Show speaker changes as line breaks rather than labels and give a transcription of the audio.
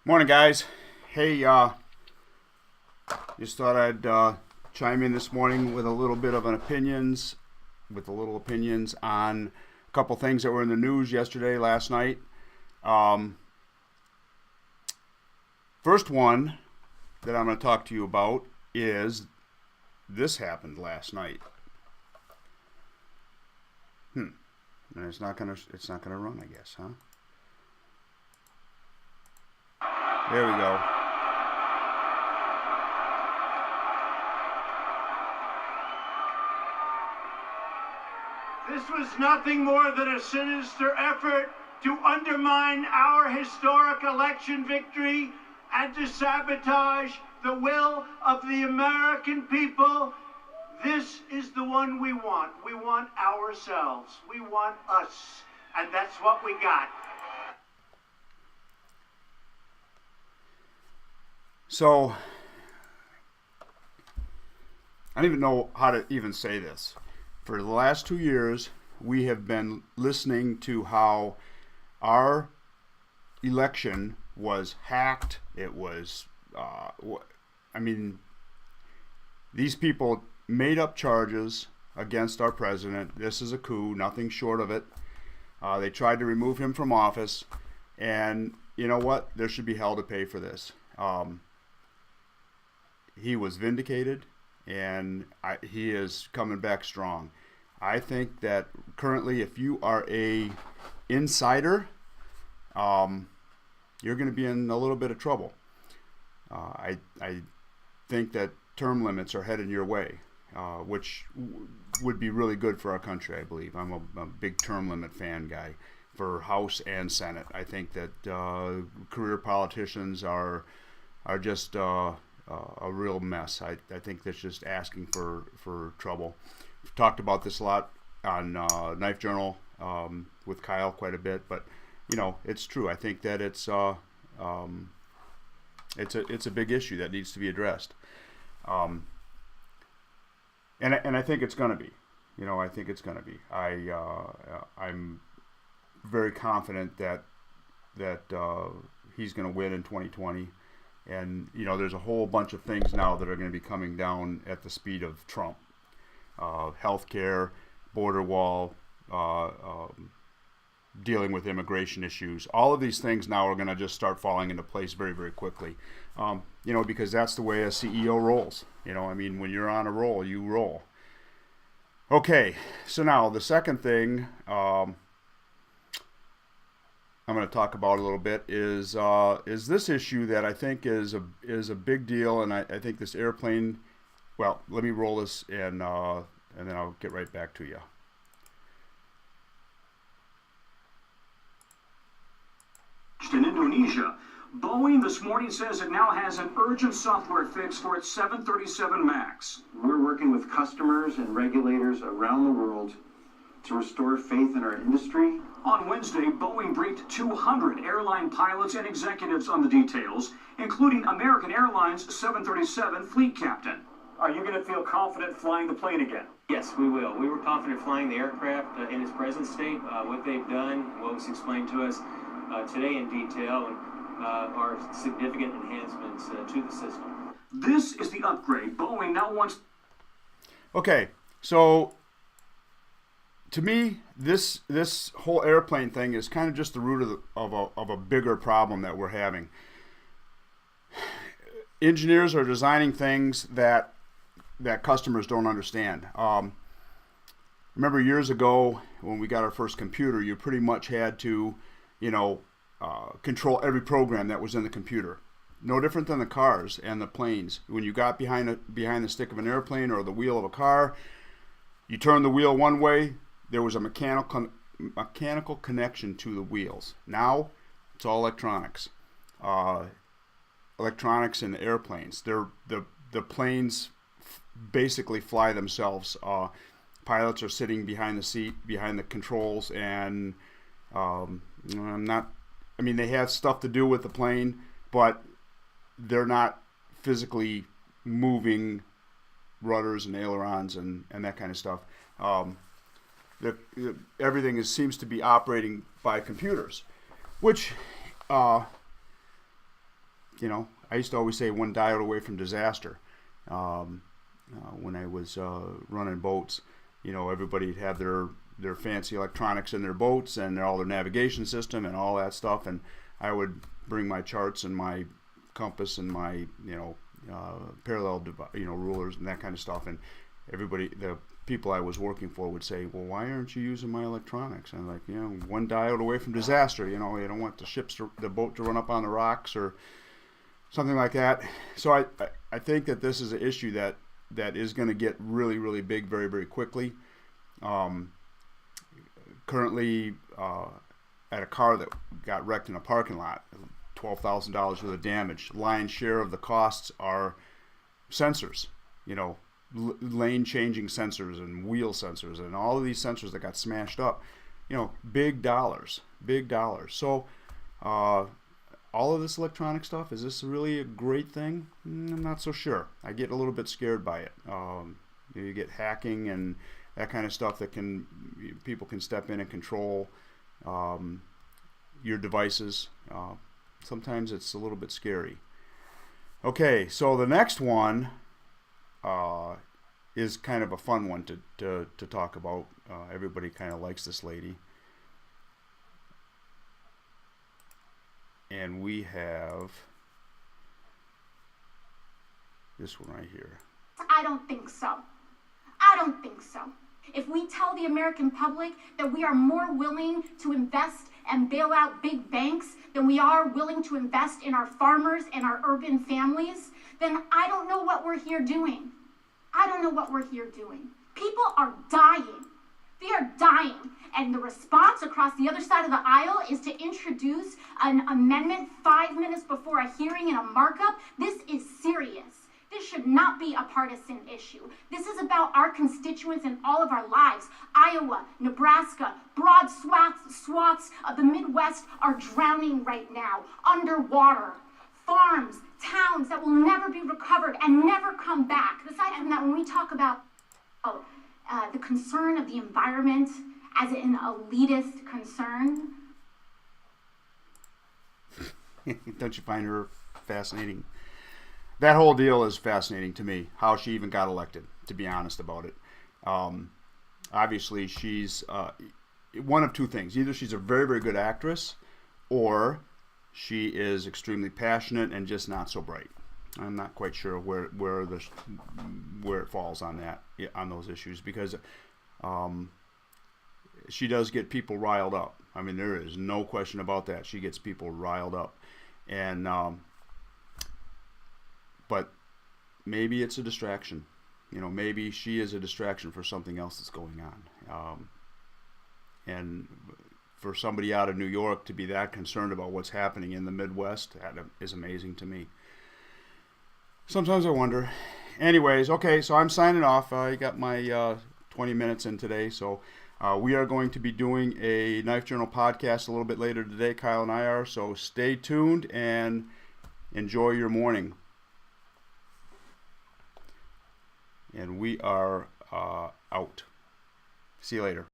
Morning, guys. Hey, just thought I'd chime in this morning with a little bit of opinions on a couple things that were in the news yesterday, last night. Um, First one that I'm going to talk to you about is this happened last night. And it's not gonna run, I guess, huh? There we go.
This was nothing more than a sinister effort to undermine our historic election victory and to sabotage the will of the American people. This is the one we want. We want ourselves. We want us. And that's what we got.
So, I don't even know how to even say this. For the last 2 years, we have been listening to how our election was hacked. It was, these people made up charges against our president. This is a coup, nothing short of it. They tried to remove him from office, and you know what? There should be hell to pay for this. He was vindicated, and he is coming back strong. I think that currently, if you are a insider, you're going to be in a little bit of trouble. I think that term limits are headed your way, which would be really good for our country, I believe. I'm a big term limit fan guy for House and Senate. I think that career politicians are just a real mess. I think that's just asking for trouble. We've talked about this a lot on Knife Journal with Kyle quite a bit, but it's true. I think that it's a big issue that needs to be addressed, and I think it's going to be. I think it's going to be. I'm very confident that he's going to win in 2020. And, there's a whole bunch of things now that are going to be coming down at the speed of Trump. Healthcare, border wall, dealing with immigration issues. All of these things now are going to just start falling into place very, very quickly. Because that's the way a CEO rolls. When you're on a roll, you roll. Okay, so now the second thing I'm going to talk about a little bit is this issue that I think is a big deal, and I think this airplane. Well, let me roll this and then I'll get right back to you.
In Indonesia, Boeing this morning says it now has an urgent software fix for its 737 MAX.
We're working with customers and regulators around the world to restore faith in our industry.
On Wednesday, Boeing briefed 200 airline pilots and executives on the details, including American Airlines 737 fleet captain.
Are you going to feel confident flying the plane again?
Yes, we will. We were confident flying the aircraft in its present state. What they've done, what was explained to us today in detail, and are significant enhancements to the system.
This is the upgrade Boeing now wants.
Okay, so to me, this whole airplane thing is kind of just the root of a bigger problem that we're having. Engineers are designing things that customers don't understand. Remember years ago when we got our first computer, you pretty much had to, control every program that was in the computer. No different than the cars and the planes. When you got behind the stick of an airplane or the wheel of a car, you turned the wheel one way. There was a mechanical connection to the wheels. Now it's all electronics. Electronics in airplanes. The planes basically fly themselves. Pilots are sitting behind the seat, behind the controls, and they have stuff to do with the plane, but they're not physically moving rudders and ailerons and that kind of stuff. Everything seems to be operating by computers, which you know, I used to always say one dial away from disaster. When I was running boats, you know, everybody'd have their fancy electronics in their boats and all their navigation system and all that stuff, and I would bring my charts and my compass and my, you know, parallel, you know, rulers and that kind of stuff, and the people I was working for would say, well, why aren't you using my electronics? And I'm like, you know, one dial away from disaster. You know, you don't want the boat to run up on the rocks or something like that. So I think that this is an issue that is going to get really, really big very, very quickly. Currently, at a car that got wrecked in a parking lot, $12,000 worth of damage. Lion's share of the costs are sensors, you know, lane changing sensors and wheel sensors and all of these sensors that got smashed up, you know, big dollars. So all of this electronic stuff, is this really a great thing? I'm not so sure. I get a little bit scared by it. You get hacking and that kind of stuff that people can step in and control your devices. Sometimes it's a little bit scary. Okay, so the next one is kind of a fun one to talk about. Everybody kind of likes this lady. And we have this one right here.
I don't think so. I don't think so. If we tell the American public that we are more willing to invest and bail out big banks than we are willing to invest in our farmers and our urban families, then I don't know what we're here doing. I don't know what we're here doing. People are dying. They are dying. And the response across the other side of the aisle is to introduce an amendment 5 minutes before a hearing and a markup. This is serious. This should not be a partisan issue. This is about our constituents in all of our lives. Iowa, Nebraska, broad swaths of the Midwest are drowning right now, underwater. Farms, towns that will never be recovered and never come back. Aside from that, when we talk about the concern of the environment as an elitist concern.
Don't you find her fascinating? That whole deal is fascinating to me, how she even got elected, to be honest about it. Obviously, she's one of two things. Either she's a very, very good actress, or she is extremely passionate and just not so bright. I'm not quite sure where it falls on those issues, because she does get people riled up. I mean, there is no question about that. She gets people riled up, and but maybe it's a distraction. You know, maybe she is a distraction for something else that's going on. And for somebody out of New York to be that concerned about what's happening in the Midwest, that is amazing to me. Sometimes I wonder. Anyways, okay, so I'm signing off. I got my 20 minutes in today, so we are going to be doing a Knife Journal podcast a little bit later today, Kyle and I are, so stay tuned and enjoy your morning. And we are out. See you later.